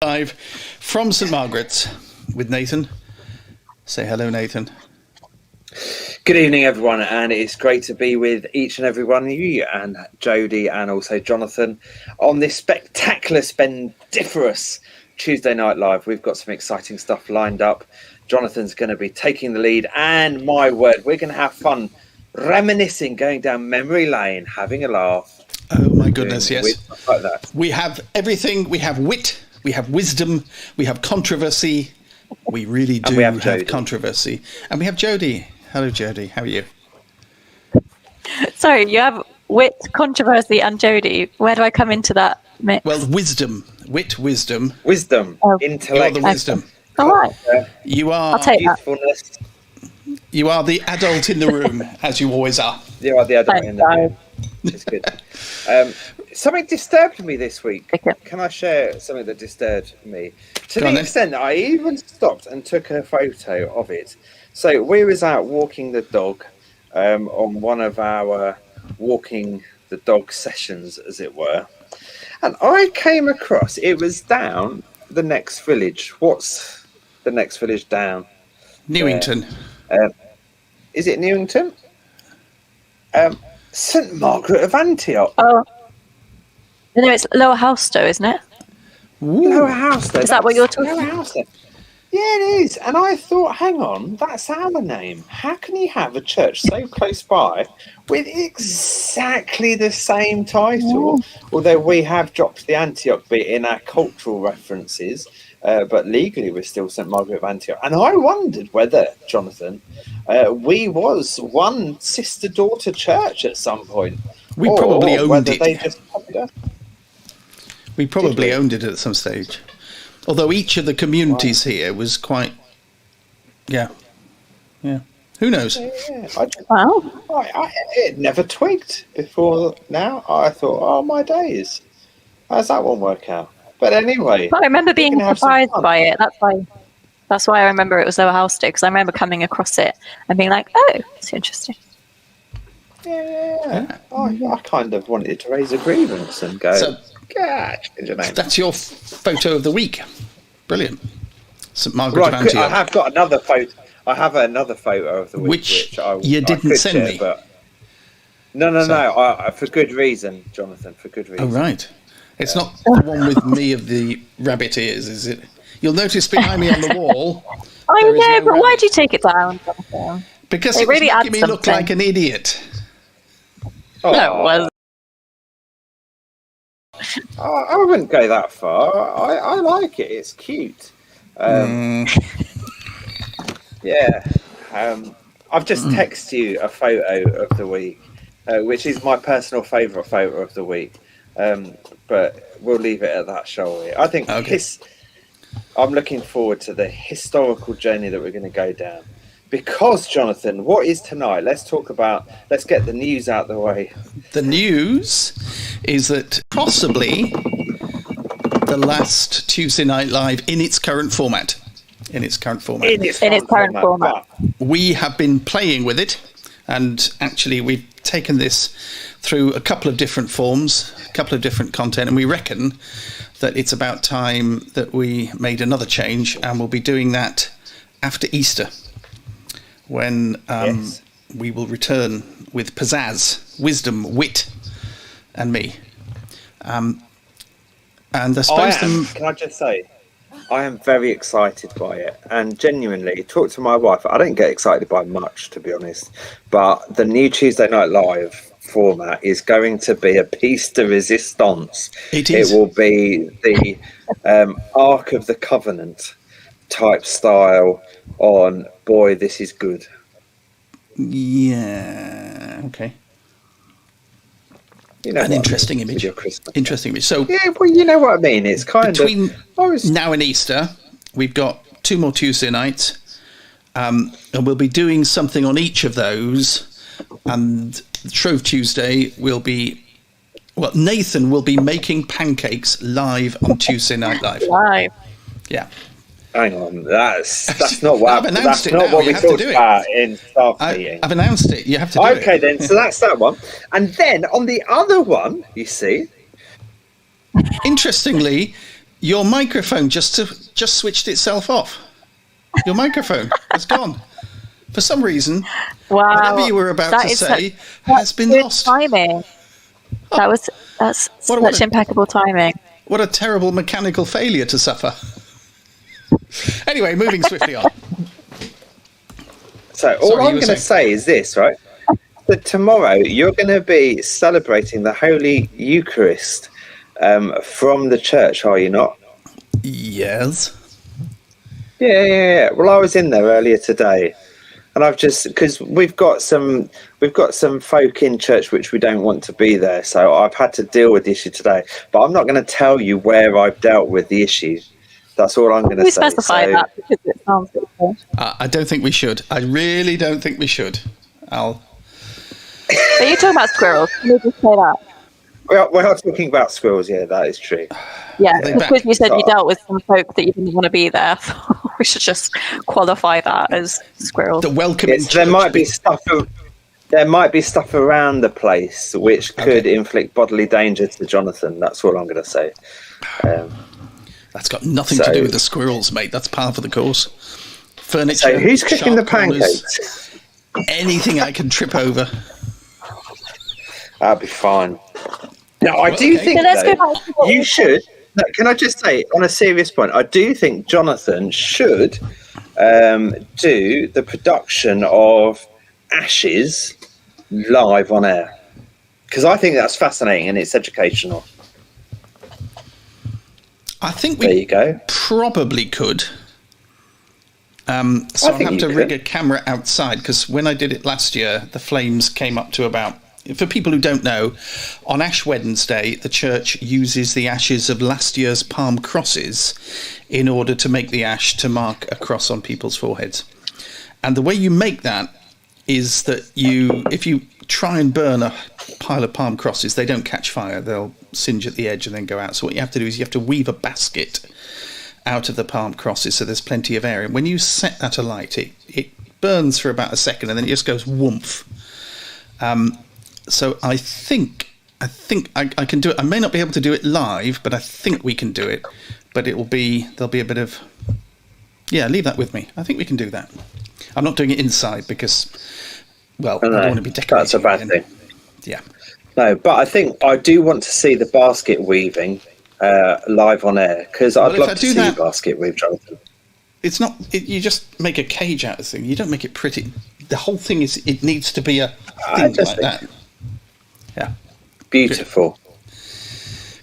Live from St Margaret's with Nathan. Say hello, Nathan. Good evening, everyone, and it's great to be with each and every one of you, and Jodie and also Jonathan on this spectacular, spendiferous Tuesday Night Live. We've got some exciting stuff lined up. Jonathan's going to be taking the lead, and my word, we're going to have fun reminiscing, going down memory lane, having a laugh. Oh my goodness, yes. Like that. We have everything. We have wit, we have wisdom, we have controversy. We really do have controversy. And we have Jodie. Hello, Jodie. How are you? Sorry, you have wit, controversy, and Jodie. Where do I come into that mix? Well, wisdom. Wit, wisdom. Wisdom. Intellect. You're the wisdom. All right. You are. I'll take youthfulness. You are the adult in the room, as you always are. You are the adult in the room. It's good. Something disturbed me this week. Okay. Can I share something that disturbed me? To the extent that I even stopped and took a photo of it. So we was out walking the dog on one of our walking the dog sessions, as it were. And I came across, it was down the next village. What's the next village down? Newington. Is it Newington? St Margaret of Antioch. Oh. No, it's Lower Housetow, isn't it? Lower Housetow. Is that what you're talking about? Yeah, it is. And I thought, hang on, that's our name. How can you have a church so close by with exactly the same title? Although we have dropped the Antioch bit in our cultural references, but legally we're still St Margaret of Antioch. And I wondered whether, Jonathan, we was one sister-daughter church at some point. We probably owned it. They just copied us. We probably owned it at some stage. Although each of the communities here was quite... Yeah. Who knows? Yeah. It never tweaked before now. I thought, oh, my days. How's that one work out? But anyway... Well, I remember being surprised by it. That's why I remember it was Lower Housetow, because I remember coming across it and being like, oh, it's interesting. Yeah. I kind of wanted to raise a grievance and go... So, change your name. That's your photo of the week. Brilliant. St Margaret of Antioch. I have got another photo. I have another photo of the week, which you didn't send me. But no. For good reason, Jonathan. For good reason. Oh right. It's not the one with me of the rabbit ears, is it? You'll notice behind me on the wall. I know, but why'd you take it down? Because it was really making me look like an idiot. Oh. No, it wasn't. I wouldn't go that far. I like it. It's cute. Yeah. I've just texted you a photo of the week, which is my personal favourite photo of the week. But we'll leave it at that, shall we? I think I'm looking forward to the historical journey that we're going to go down. Because, Jonathan, what is tonight? Let's get the news out the way. The news is that possibly the last Tuesday Night Live in its current format. We have been playing with it, and actually we've taken this through a couple of different forms, a couple of different content, and we reckon that it's about time that we made another change, and we'll be doing that after Easter, when we will return with pizzazz, wisdom, wit, and me. And I suppose can I just say, I am very excited by it, and genuinely, talk to my wife. I don't get excited by much, to be honest, but the new Tuesday Night Live format is going to be a piece de resistance. It is. It will be the Ark of the Covenant type style on, boy, this is good. Yeah. Okay. You know, an interesting image. Interesting image. So yeah, well, you know what I mean. It's kind between now and Easter, we've got 2 more Tuesday nights, and we'll be doing something on each of those. And Shrove Tuesday will be, Nathan will be making pancakes live on Tuesday Night Live. Live. Yeah. Hang on, that's not what we talked about in staff meeting. I've announced it. You have to do it. Okay, then. So that's that one. And then on the other one, you see, interestingly, Your microphone just switched itself off. Your microphone has gone. For some reason, whatever you were about to say has been lost. Timing. That's such impeccable timing. What a terrible mechanical failure to suffer. Anyway, moving swiftly on. So all I'm going to say is this, right? That tomorrow you're going to be celebrating the Holy Eucharist from the church, are you not? Yes. Yeah. Well, I was in there earlier today, and I've just because we've got some folk in church which we don't want to be there, so I've had to deal with the issue today. But I'm not going to tell you where I've dealt with the issue. That's all I'm going to say. Specify that because it sounds good. I don't think we should. I really don't think we should. Are you talking about squirrels? Can you just say that? We're not talking about squirrels. Yeah, that is true. Yeah, because you said you dealt with some folk that you didn't want to be there. We should just qualify that as squirrels. The welcoming. Yes, there might be stuff. There might be stuff around the place which could inflict bodily danger to Jonathan. That's all I'm going to say. That's got nothing to do with the squirrels, mate. That's part of the course. Furniture. So who's cooking the pancakes? Anything I can trip over. That'll be fine. Now, I do think you should. No, can I just say, on a serious point, I do think Jonathan should do the production of Ashes live on air, because I think that's fascinating and it's educational. I think we probably could. So I'll have to rig a camera outside, because when I did it last year, the flames came up to about... For people who don't know, on Ash Wednesday, the church uses the ashes of last year's palm crosses in order to make the ash to mark a cross on people's foreheads. And the way you make that is that if you try and burn a pile of palm crosses, they don't catch fire. They'll singe at the edge and then go out. So what you have to do is you have to weave a basket out of the palm crosses so there's plenty of air. And when you set that alight, it burns for about a second and then it just goes whoomph. So I think I can do it. I may not be able to do it live, but I think we can do it. But there'll be a bit of... Yeah, leave that with me. I think we can do that. I'm not doing it inside because, well, I don't want to be decorating. That's a bad thing. Yeah. No, but I think I do want to see the basket weaving live on air, because I'd love to see the basket weave, Jonathan. It's not... you just make a cage out of the thing. You don't make it pretty. The whole thing is... It needs to be a thing like that. Yeah. Beautiful.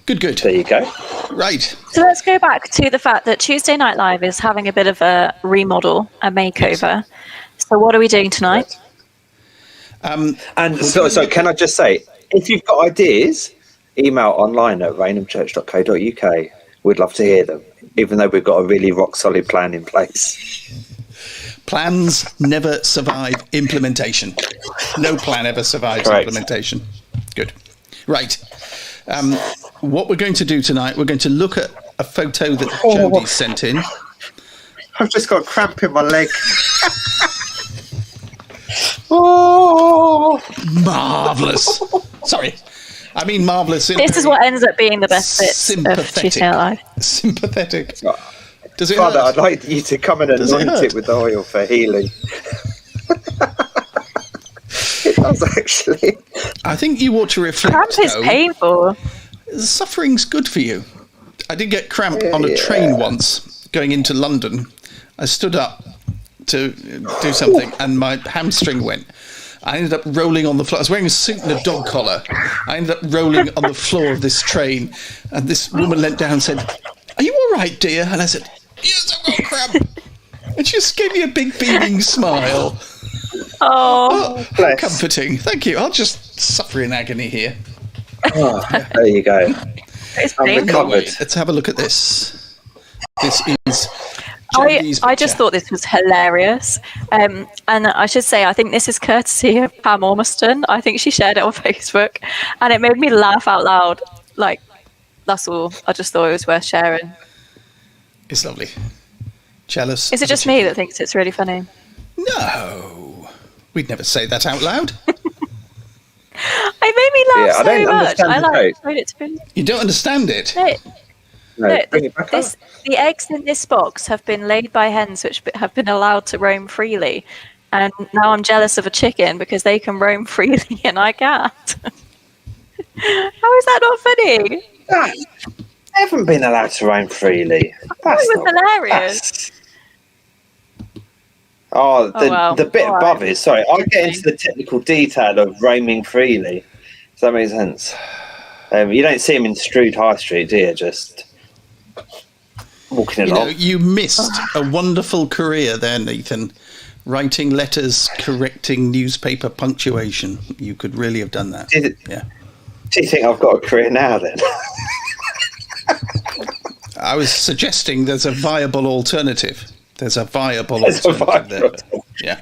Good. There you go. Right. So let's go back to the fact that Tuesday Night Live is having a bit of a remodel, a makeover. Yes. So what are we doing tonight? So can I just say, if you've got ideas, email online at rainhamchurch.co.uk. We'd love to hear them, even though we've got a really rock solid plan in place. Plans never survive implementation. No plan ever survives implementation. Good. Right. What we're going to do tonight, we're going to look at a photo that Jodie sent in. I've just got a cramp in my leg. Marvellous. Sorry. I mean marvellous. This is what ends up being the best bit of Tuesday Night Live. Sympathetic. Does it Father, hurt? I'd like you to come and anoint it with the oil for healing. It does, actually. I think you ought to reflect. Cramp is painful. Suffering's good for you. I did get cramp on a train once going into London. I stood up to do something and my hamstring went. I ended up rolling on the floor. I was wearing a suit and a dog collar. I ended up rolling on the floor of this train, and this woman leant down and said, "Are you all right, dear?" And I said, "Yes, I've got cramp." And she just gave me a big beaming smile. Oh, how comforting. Thank you. I'll just suffer in agony here. There you go. I'm recovered. Let's have a look at this. This is I just thought this was hilarious. And I should say, I think this is courtesy of Pam Ormiston. I think she shared it on Facebook. And it made me laugh out loud. Like, that's all. I just thought it was worth sharing. It's lovely. Jealous. Is it just me that thinks it's really funny? No. We'd never say that out loud. It made me laugh so much. I showed it to him. You don't understand it? No, Look, bring it back up. the eggs in this box have been laid by hens which have been allowed to roam freely. And now I'm jealous of a chicken because they can roam freely and I can't. How is that not funny? They haven't been allowed to roam freely. That's It was hilarious. The bit above it. Sorry, I get into the technical detail of roaming freely. Does that make sense? You don't see him in Strood High Street, do you? Just walking along. You missed a wonderful career there, Nathan. Writing letters, correcting newspaper punctuation. You could really have done that. Do you think I've got a career now then? I was suggesting there's a viable alternative. There's a viable alternative there. Yeah.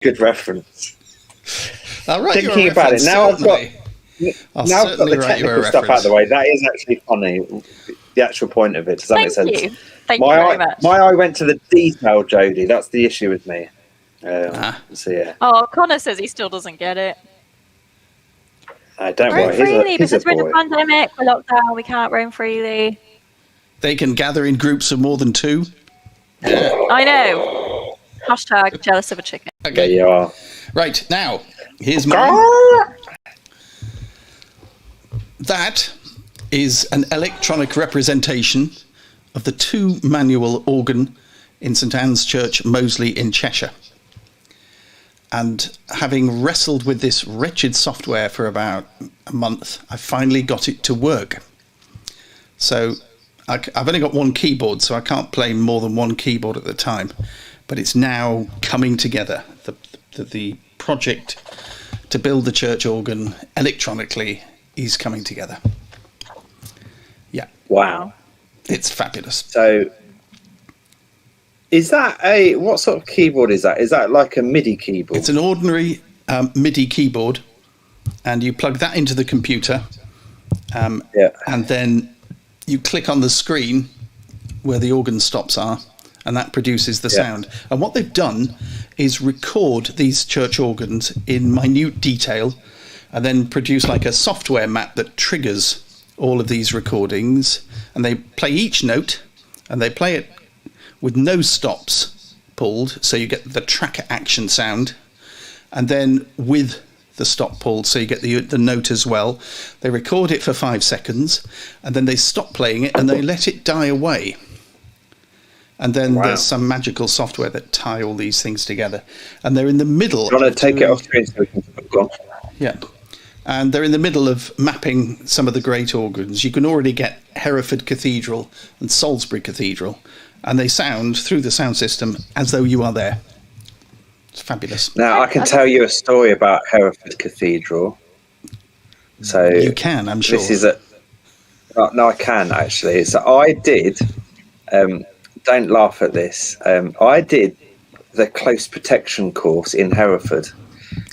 Good reference. I'll write Thinking you a about it now, I've got certainly the technical stuff out of the way. That is actually funny. The actual point of it. Does that make sense? Thank you very much. My eye went to the detail, Jodie. That's the issue with me. So yeah. Oh, Connor says he still doesn't get it. Don't roam worry. freely He's because a we're in boy. a pandemic, we're locked down, we can't roam freely. They can gather in groups of more than 2. Yeah. I know. Hashtag jealous of a chicken. Okay. There you are. Right, now, here's mine. That is an electronic representation of the 2-manual organ in St Anne's Church, Moseley in Cheshire. And having wrestled with this wretched software for about a month, I finally got it to work. So I've only got one keyboard, so I can't play more than one keyboard at the time. But it's now coming together. The project to build the church organ electronically is coming together. Yeah. Wow. It's fabulous. So, is that what sort of keyboard is that? Is that like a MIDI keyboard? It's an ordinary MIDI keyboard, and you plug that into the computer, and then you click on the screen where the organ stops are, and that produces the sound. And what they've done is record these church organs in minute detail, and then produce like a software map that triggers all of these recordings, and they play each note, and they play it with no stops pulled, so you get the tracker action sound, and then with the stop pulled, so you get the note as well. They record it for 5 seconds, and then they stop playing it, and they let it die away. And then there's some magical software that tie all these things together. And they're in the middle. Do you want to take it off screen so we can go on? Yeah. And they're in the middle of mapping some of the great organs. You can already get Hereford Cathedral and Salisbury Cathedral, and they sound through the sound system as though you are there. It's fabulous. Now, I can tell you a story about Hereford Cathedral. So you can, I'm sure. This is no, I can actually. So I did. Don't laugh at this. I did the close protection course in Hereford.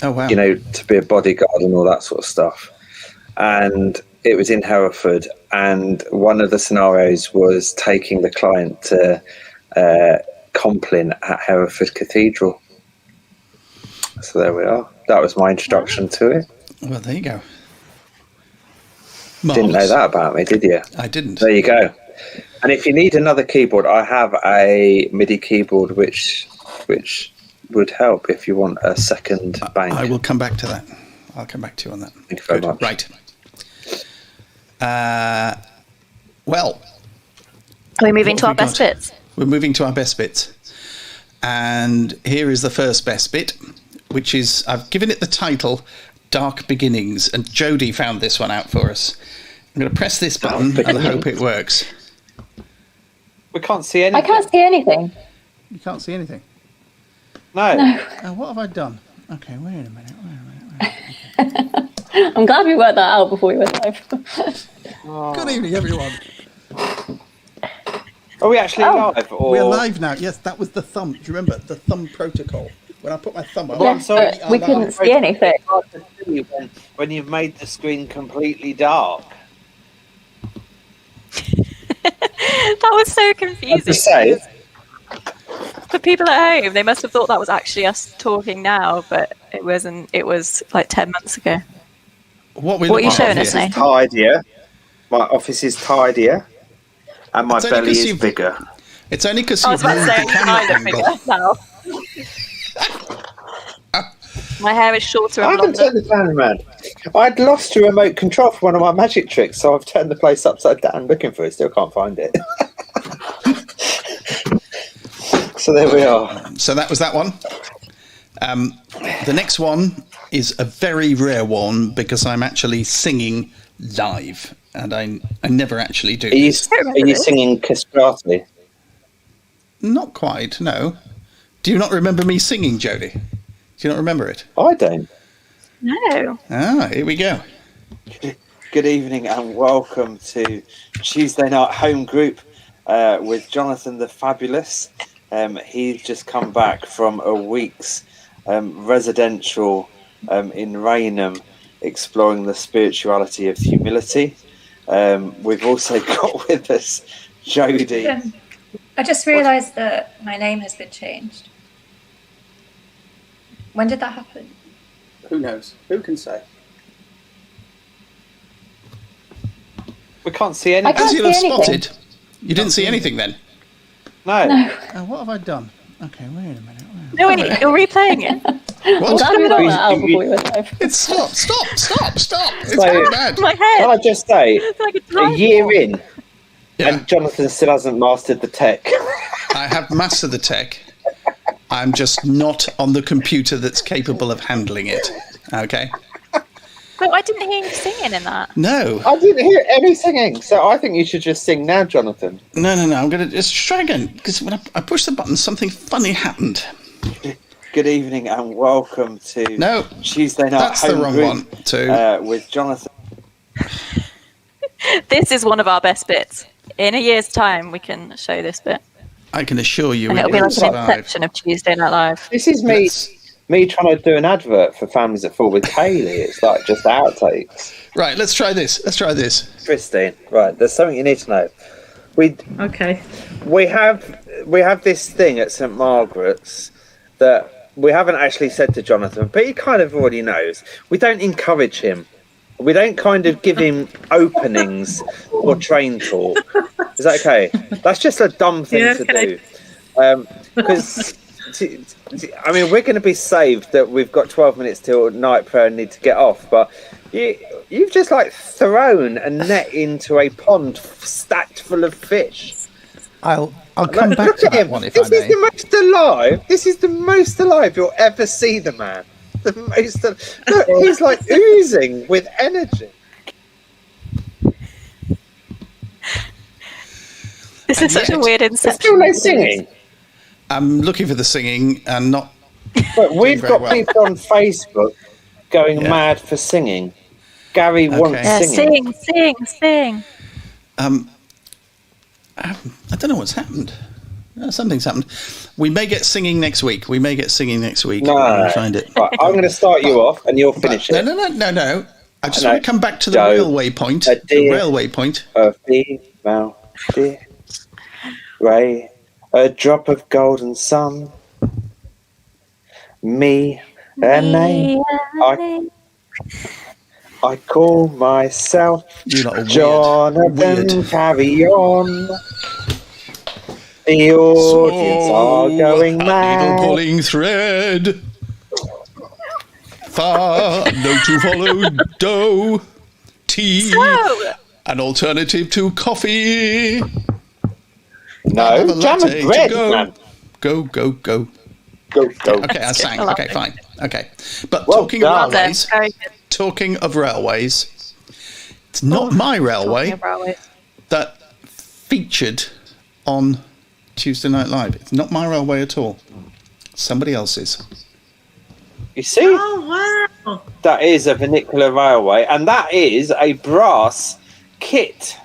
Oh wow! You know, to be a bodyguard and all that sort of stuff. And it was in Hereford, and one of the scenarios was taking the client to Compline at Hereford Cathedral. So there we are. That was my introduction to it. Well, there you go. Didn't know that about me, did you? I didn't. There you go. And if you need another keyboard, I have a MIDI keyboard which would help if you want a second bank. I will come back to that. I'll come back to you on that. Thank you very much. Right. Well. Are we moving to our best bits? We're moving to our best bits. And here is the first best bit, which is, I've given it the title, Dark Beginnings. And Jodie found this one out for us. I'm going to press this button and I hope it works. We can't see anything. I can't see anything. You can't see anything? No. What have I done? Okay, wait a minute. Okay. I'm glad we worked that out before we went live. Good evening, everyone. Are we actually live? Or... We're live now. Yes, that was the thumb. Do you remember the thumb protocol? When I put my thumb up. Well, I'm sorry. We couldn't see anything. When you've made the screen completely dark. That was so confusing. For people at home, they must have thought that was actually us talking now, but it wasn't. It was like 10 months ago. What are you showing us, Tidier. My office is tidier, and my belly is bigger. It's only because I you've was about to moved say, the camera I look angle. bigger now. My hair is shorter I and haven't longer. turned the fan around. I'd lost a remote control for one of my magic tricks, so I've turned the place upside down looking for it. Still can't find it. So there we are. So that was that one. The next one is a very rare one because I'm actually singing live, and I never actually do. Are you singing castrati? Not quite, no. Do you not remember me singing, Jodie? Do you not remember it? I don't. No. Ah, here we go. Good evening and welcome to Tuesday Night Home Group with Jonathan the Fabulous. He's just come back from a week's residential in Rainham, exploring the spirituality of humility. We've also got with us Jodie. I just realised that my name has been changed. When did that happen? Who knows? Who can say? We can't see I anything. can't As you'll see have anything. spotted, you didn't see anything then. No. What have I done? Okay, wait a minute. No, you're replaying it. I'm What? glad we got that out before we went live. It's stop! It's So- very bad. My Can head. I just say, It's like a a time year warp. in, Yeah. and Jonathan still hasn't mastered the tech. I have mastered the tech. I'm just not on the computer that's capable of handling it. Okay? But I didn't hear you singing in that. No. I didn't hear any singing, so I think you should just sing now, Jonathan. No. I'm going to just try again. Because when I pushed the button, something funny happened. Good evening and welcome to No. Tuesday Night That's the Home wrong Group one, too. with Jonathan. This is one of our best bits. In a year's time, we can show this bit. I can assure you And it it'll be will like an survive. exception of Tuesday Night Live. This is me trying to do an advert for Families at Four with Kaylee. It's like just outtakes. Right, let's try this. Christine, right, there's something you need to know. Okay. We have this thing at St Margaret's that we haven't actually said to Jonathan, but he kind of already knows. We don't encourage him. We don't kind of give him openings or train talk. Is that okay? That's just a dumb thing to do. Because, I mean, we're going to be saved that we've got 12 minutes till night prayer and need to get off. But you've just like thrown a net into a pond stacked full of fish. I'll come back to that one if I This is may. the most alive. This is the most alive you'll ever see the man. The most. Look, he's like oozing with energy. This is such a weird There's inception. still no singing. I'm looking for the singing and not. But we've very got well. people on Facebook going Yeah. mad for singing. Gary wants Yeah, singing. sing. I don't know what's happened. Something's happened. We may get singing next week. No, We'll find it. Right, I'm going to start you off, and you'll finish it. No. I just No. want to come back to the Joe, railway point. a The dear- railway point. A female dear ray, a drop of golden sun. Me, a name. I call myself You lot are Jonathan. weird. Carry on. The audience are going a needle mad. pulling thread. Far, no to follow, dough. Tea, So, an alternative to coffee. No, Have a jam latte of bread, to go. man. Go. Go, go. Okay, I sang. I Okay, fine. Okay. But Well talking done. of railways, very good. it's not my Talking railway about it. that featured on Tuesday Night Live. It's not my railway at all. Somebody else's. You see, Oh, wow. that is a vernacular railway, and that is a brass kit.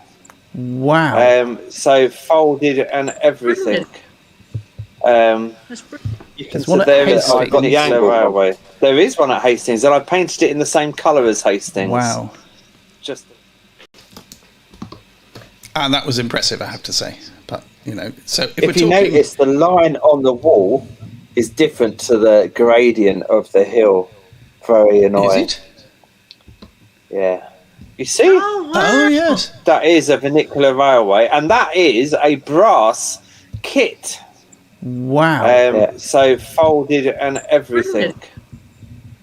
Wow. So folded and everything. That's brilliant. You can There's see one at there Hastings. I've got the angle railway. There is one at Hastings, and I painted it in the same colour as Hastings. Wow. Just And that was impressive, I have to say. But, so if if we're you talking... notice, the line on the wall is different to the gradient of the hill. Very Is annoying. it? Yeah. You see? Oh, yes. That is a vernacular railway, and that is a brass kit. Wow. So folded and everything.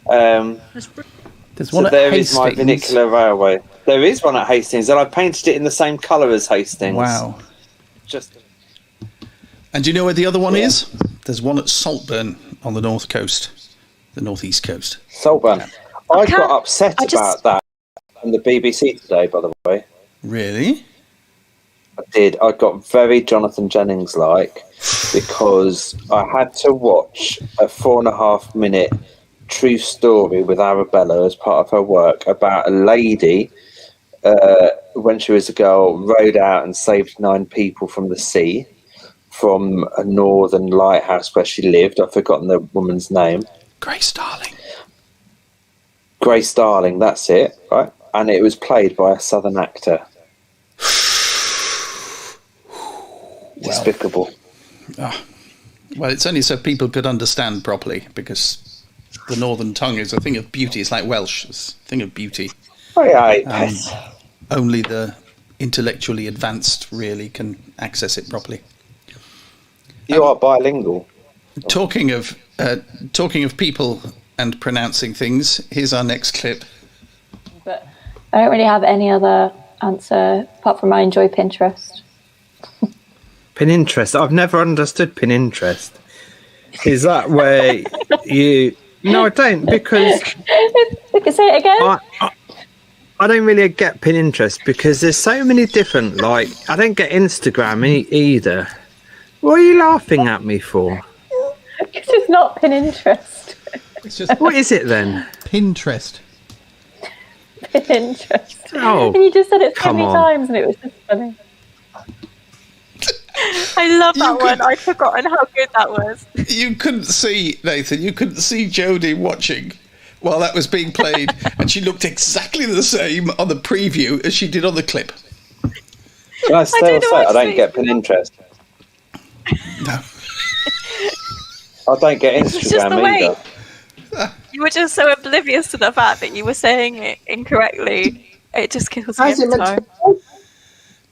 There's one So at there Hastings. is my vernacular railway. There is one at Hastings, and I painted it in the same colour as Hastings. Wow. Just. And do you know where the other one is? There's one at Saltburn on the north coast, the northeast coast. Saltburn. I got upset about that on the BBC today, by the way. Really? I did. I got very Jonathan Jennings-like because I had to watch a 4.5 minute true story with Arabella as part of her work about a lady when she was a girl rowed out and saved 9 people from the sea from a northern lighthouse where she lived. I've forgotten the woman's name. Grace Darling. Grace Darling, that's it, right? And it was played by a southern actor. Despicable. Well, it's only so people could understand properly, because the northern tongue is a thing of beauty. It's like Welsh, it's a thing of beauty. Oh, yeah. Only the intellectually advanced really can access it properly. You are bilingual. Talking of people and pronouncing things, here's our next clip. But I don't really have any other answer apart from I enjoy Pinterest. Pinterest. I've never understood Pinterest. Is that where you... No, I don't, because... Say it again? I don't really get Pinterest because there's so many different, like... I don't get Instagram either. What are you laughing at me for? Because it's not Pinterest. It's just What is it then? Pinterest. Pinterest. Oh, And you just said it so come many on. times and it was just funny. I love that one. I'd forgotten how good that was. You couldn't see, Nathan, you couldn't see Jodie watching while that was being played, and she looked exactly the same on the preview as she did on the clip. Can I still don't know say what I to don't say. get Pinterest? No. I don't get It's just Instagram the way. either. You were just so oblivious to the fact that you were saying it incorrectly. It just kills me How's it every meant time.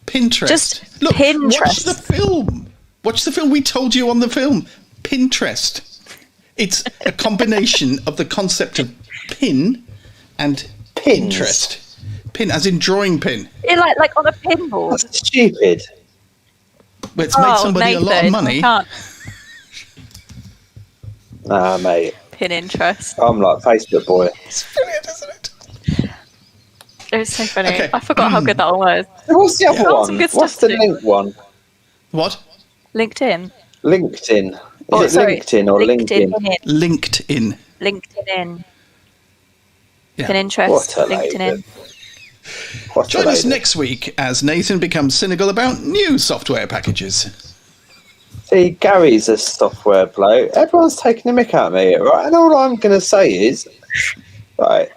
Pinterest. Just Look, Pinterest. watch the film. Watch the film we told you on the film. Pinterest. It's a combination of the concept of pin and Pins? Pinterest. Pin, as in drawing pin. It like on a pinboard. That's stupid. Well, it's made somebody a lot of Nathan, money. you can't Nah, mate. pin interest. I'm like Facebook boy. It's brilliant, isn't it? It's so funny. Okay. I forgot how good that one was. So what's the other Got one? some good What's stuff the to do. link one? What? LinkedIn. LinkedIn. Is Oh, it sorry. LinkedIn or LinkedIn? LinkedIn. LinkedIn. Yeah. Pinterest. What a LinkedIn. lady. What a Join us lady. next week as Nathan becomes cynical about new software packages. See, Gary's a software bloke. Everyone's taking the mick out of me, right? And all I'm going to say is, right,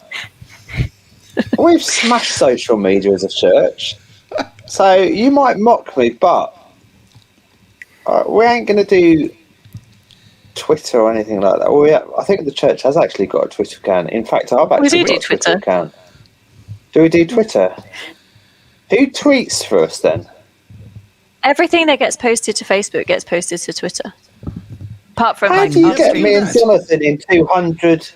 we've smashed social media as a church. So you might mock me, but we ain't going to do Twitter or anything like that. Well, yeah, I think the church has actually got a Twitter account. In fact, I've actually do got a Twitter. Twitter account. Do we do Twitter? Who tweets for us then? Everything that gets posted to Facebook gets posted to Twitter. Apart from How like do you our get stream. me and Jonathan in 200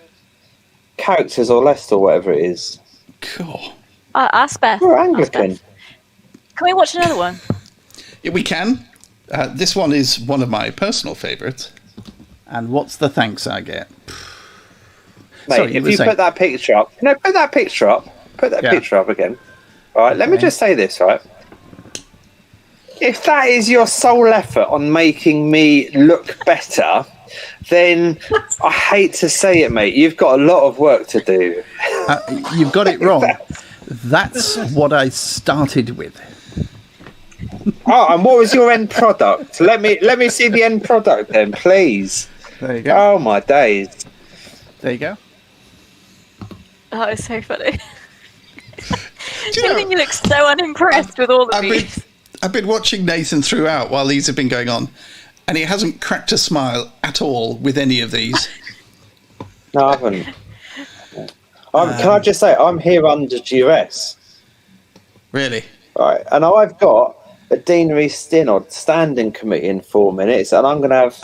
characters or less or whatever it is? Cool. Ask Beth. We're Ask Anglican. Beth. Can we watch another one? Yeah, we can. This one is one of my personal favourites. And what's the thanks I get? Mate, Sorry, you if were you saying- put that picture up... No, put that picture up. Put that Yeah. picture up again. All right, let me Okay. just say this, right? If that is your sole effort on making me look better, then I hate to say it, mate, you've got a lot of work to do. You've got it wrong. That's what I started with. Oh, and what was your end product? Let me see the end product then, please. There you go. Oh, my days. There you go. Oh, it's so funny. Do you I know, think you look so unimpressed with all of these. I've been watching Nathan throughout while these have been going on, and he hasn't cracked a smile at all with any of these. No, I haven't. Can I just say, I'm here under duress. Really? Right, and I've got a deanery synod standing committee in 4 minutes, and I'm going to have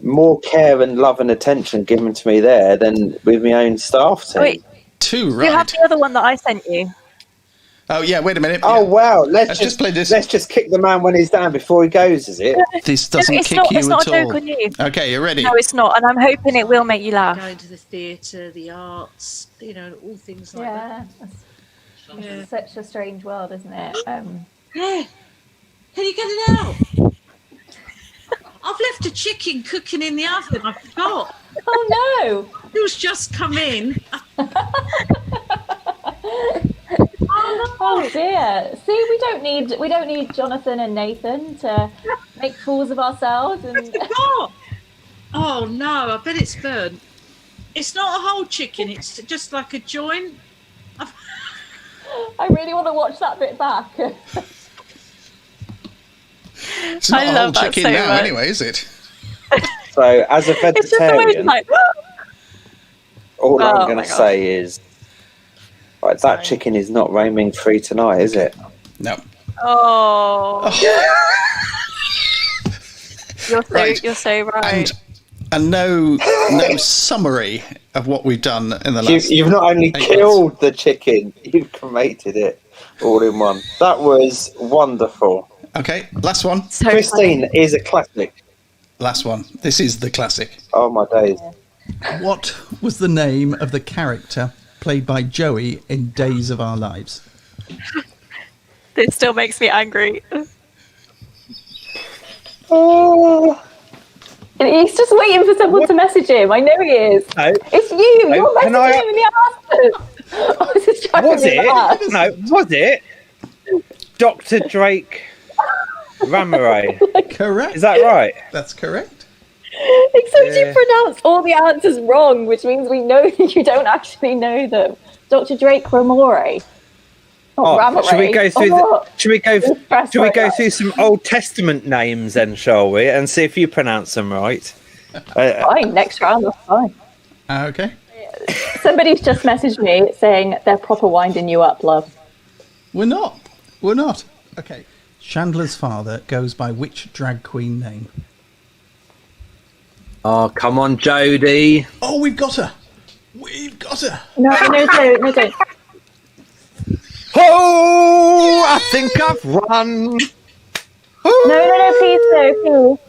more care and love and attention given to me there than with my own staff team. Wait, Too right. you have the other one that I sent you. Oh yeah, wait a minute. Oh wow, let's just play this. Let's just kick the man when he's down before he goes, is it? This doesn't kick you it's not at a all. joke on you. Okay, you're ready. No, it's not, and I'm hoping it will make you laugh. Going to the theatre, the arts, all things like that. It's such a strange world, isn't it? Yeah. Can you get it out? I've left a chicken cooking in the oven. I forgot. Oh no! It was just come in. Oh dear! See, we don't need Jonathan and Nathan to make fools of ourselves. And oh no! I bet it's burnt. It's not a whole chicken. It's just like a joint. I really want to watch that bit back. It's not I a whole love that chicken so now, much. anyway, is it? So, as a It's just the way it's vegetarian, like. all Oh, I'm going my to God. say is, right, that chicken is not roaming free tonight, is it? No. Oh. You're so right. And no summary of what we've done in the last. You've not only 8 killed months. the chicken, you've cremated it all in one. That was wonderful. Okay, last one. So Christine is a classic. Last one. This is the classic. Oh my days. What was the name of the character played by Joey in Days of Our Lives? This still makes me angry. Oh. He's just waiting for someone to message him. I know he is. No. It's you. No, You're can messaging him in the answers. I was just trying Was to laugh. it? No, was it? Dr. Drake Ramaray. Correct. Is that right? That's correct. Except Yeah. you pronounced all the answers wrong, which means we know that you don't actually know them. Dr. Drake Ramore. Not Ramaray. Should we go through Oh, should we go Press should we go right through some Old Testament names then, shall we? And see if you pronounce them right. fine, next round, that's fine. Okay. Somebody's just messaged me saying they're proper winding you up, love. We're not. We're not. Okay. Chandler's father goes by which drag queen name? Oh, come on, Jodie. Oh, we've got her. We've got her. No, don't. Oh, I think I've won. No, please no.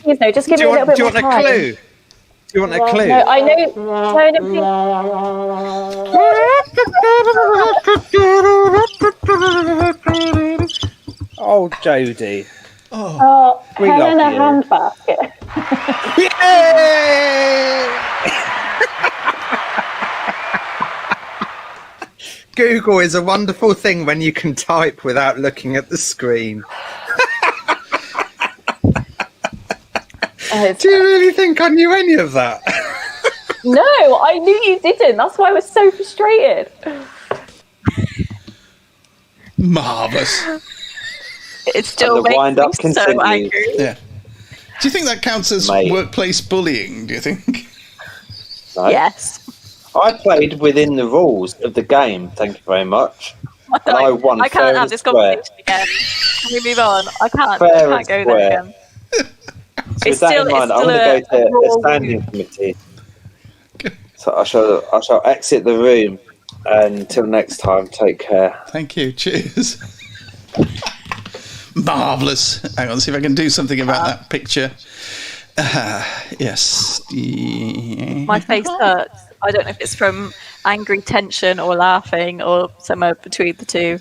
Please no, just give me a little bit more time. clue? Do you want a clue? No, I know. No, please. Oh, Jodie. Oh, We Helen love a you. handbasket. Yay! Google is a wonderful thing when you can type without looking at the screen. Do you really think I knew any of that? No, I knew you didn't. That's why I was so frustrated. Marvellous. It still And the makes wind-up me so continues. angry. Yeah. Do you think that counts as Mate. workplace bullying, do you think? No? Yes. I played within the rules of the game, thank you very much. And I won I fair can't have and this square. conversation again. Can we move on? I can't Fair go and there square. again. So with that in mind, I'm going to go to the standing committee. So I shall exit the room. Until next time, take care. Thank you. Cheers. Marvellous. Hang on, see if I can do something about that picture. Yes. My face hurts. I don't know if it's from angry tension or laughing or somewhere between the two.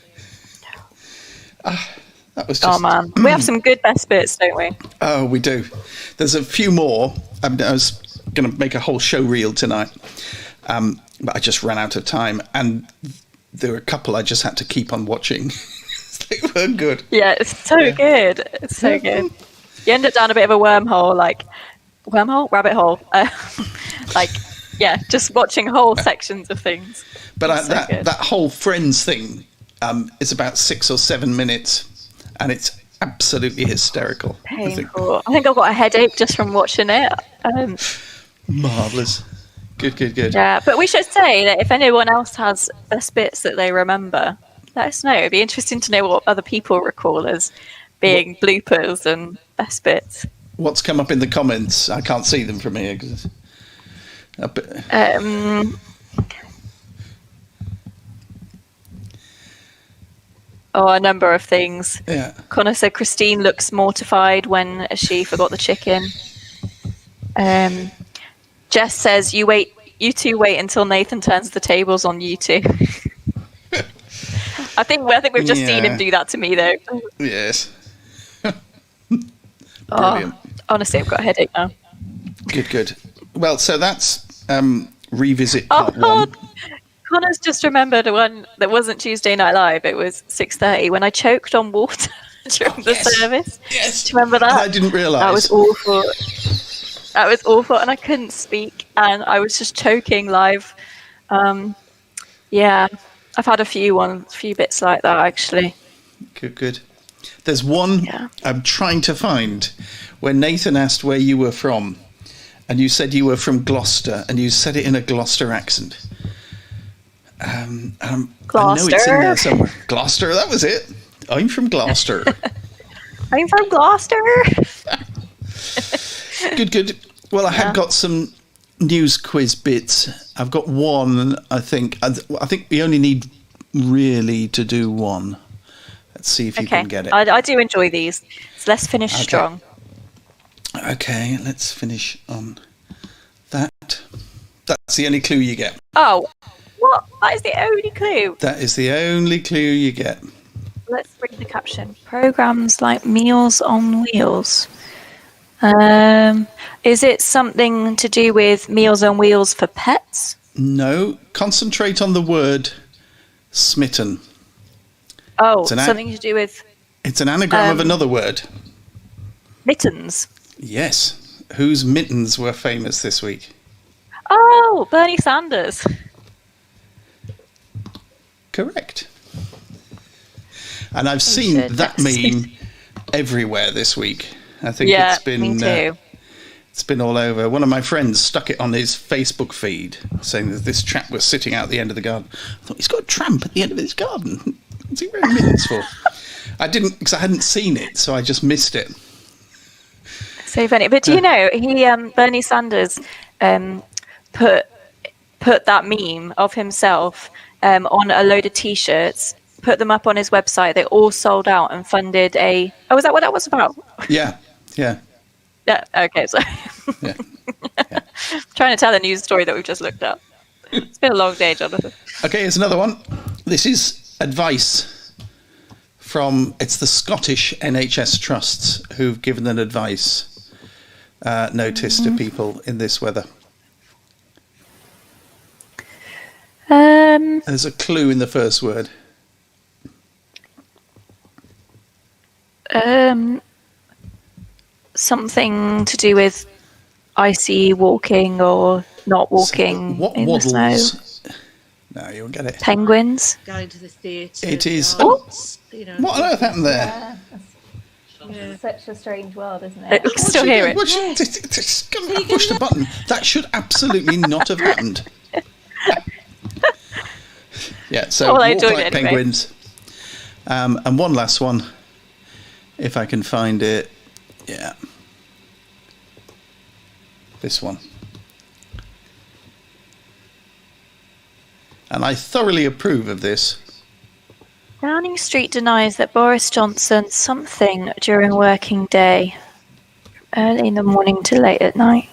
That was just... Oh man, we have some good best bits, don't we? Oh, we do. There's a few more. I was going to make a whole show reel tonight, but I just ran out of time. And there were a couple I just had to keep on watching. They were good. Yeah, it's so good. It's so good. You end up down a bit of a rabbit hole. Just watching whole sections of things. But It's so good. that whole Friends thing is about 6 or 7 minutes, and it's absolutely hysterical. Painful. I think I've got a headache just from watching it. Marvellous. Good. Yeah, but we should say that if anyone else has best bits that they remember, let us know. It'd be interesting to know what other people recall as being bloopers and best bits. What's come up in the comments? I can't see them from here. A number of things. Yeah. Connor said Christine looks mortified when she forgot the chicken. Jess says, you two wait until Nathan turns the tables on you two. I think we've just seen him do that to me, though. Yes. Brilliant. Honestly, I've got a headache now. Good. Well, so that's revisit part one. Connor's just remembered one that wasn't Tuesday Night Live. It was 6:30 when I choked on water during the service. Yes. Do you remember that? I didn't realise. That was awful, and I couldn't speak, and I was just choking live. Yeah, I've had a few bits like that actually. Good. There's one I'm trying to find where Nathan asked where you were from, and you said you were from Gloucester, and you said it in a Gloucester accent. Gloucester. I know it's in there somewhere. Gloucester, that was it. I'm from Gloucester. I'm from Gloucester. Good. Well, I have got some news quiz bits. I've got one, I think. I think we only need really to do one. Let's see if you can get it. I do enjoy these. So let's finish strong. Okay, let's finish on that. That's the only clue you get. Oh, what? That is the only clue? That is the only clue you get. Let's read the caption. Programs like Meals on Wheels. Is it something to do with Meals on Wheels for pets? No. Concentrate on the word smitten. Oh, something to do with... It's an anagram of another word. Mittens. Yes. Whose mittens were famous this week? Oh, Bernie Sanders. Correct. And I've seen that meme everywhere this week. I think it's been me too. It's been all over. One of my friends stuck it on his Facebook feed, saying that this chap was sitting out the end of the garden. I thought, he's got a tramp at the end of his garden. What's he wearing mittens for? I didn't, because I hadn't seen it, so I just missed it. So funny. But do you know, Bernie Sanders put that meme of himself on a load of T-shirts, put them up on his website. They all sold out and funded a... Oh, is that what that was about? Yeah. Yeah, okay, so... Yeah. Trying to tell a news story that we've just looked up. It's been a long day, Jonathan. Okay, here's another one. This is advice from... It's the Scottish NHS trusts who've given an advice notice to people in this weather. There's a clue in the first word. Something to do with icy walking or not walking in the snow. No, you'll get it. Penguins. Going to the theatre. It is. You know, What on earth happened there? It's such a strange world, isn't it? I can still hear it. I pushed a button. That should absolutely not have happened. Yeah, so I walk enjoyed like it anyway. penguins. And one last one, if I can find it. Yeah. This one. And I thoroughly approve of this. Downing Street denies that Boris Johnson something during working day, early in the morning to late at night.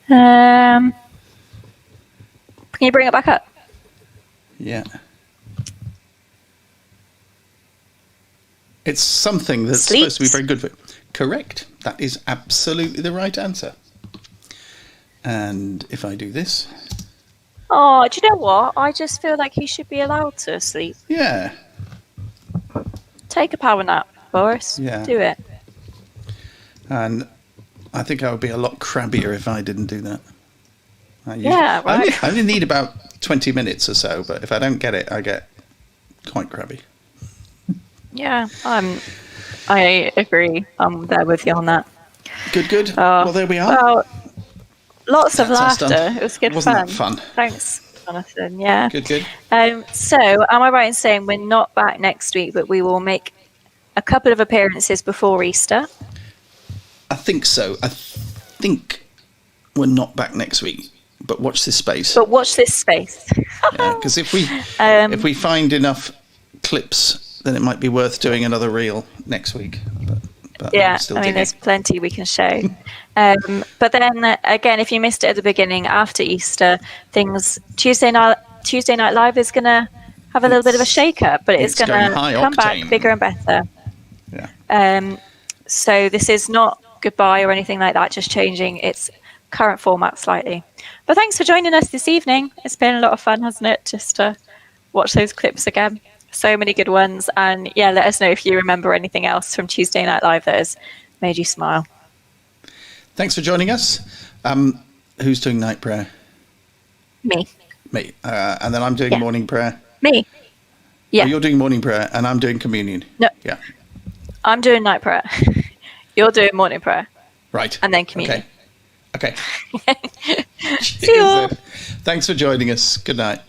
Can you bring it back up? Yeah. It's something that's supposed to be very good for you. Correct. That is absolutely the right answer. And if I do this... Oh, do you know what? I just feel like he should be allowed to sleep. Yeah. Take a power nap, Boris. Yeah. Do it. And I think I would be a lot crabbier if I didn't do that. Right. I only need about 20 minutes or so, but if I don't get it, I get quite crabby. Yeah, I agree. I'm there with you on that. Good. Well, there we are. Well, lots of That's us laughter. done. It was good Wasn't fun. that fun? Thanks Jonathan. Yeah. Good. So, am I right in saying we're not back next week, but we will make a couple of appearances before Easter? I think so. I think we're not back next week, but watch this space. But watch this space. Because if we find enough clips, then it might be worth doing another reel next week. But Yeah, still I mean, digging. there's plenty we can show. But then again, if you missed it at the beginning, after Easter, Tuesday Night Live is going to have a little bit of a shake-up, but it's going to come back bigger and better. Yeah. So this is not goodbye or anything like that, just changing its current format slightly. But thanks for joining us this evening. It's been a lot of fun, hasn't it? Just to watch those clips again. So many good ones. And yeah, let us know if you remember anything else from Tuesday Night Live that has made you smile. Thanks for joining us. Who's doing night prayer? Me. And then I'm doing morning prayer. Me. Yeah. Oh, you're doing morning prayer and I'm doing communion. No. Yeah. I'm doing night prayer. You're doing morning prayer. Right. And then communion. Okay. See you all. Thanks for joining us. Good night.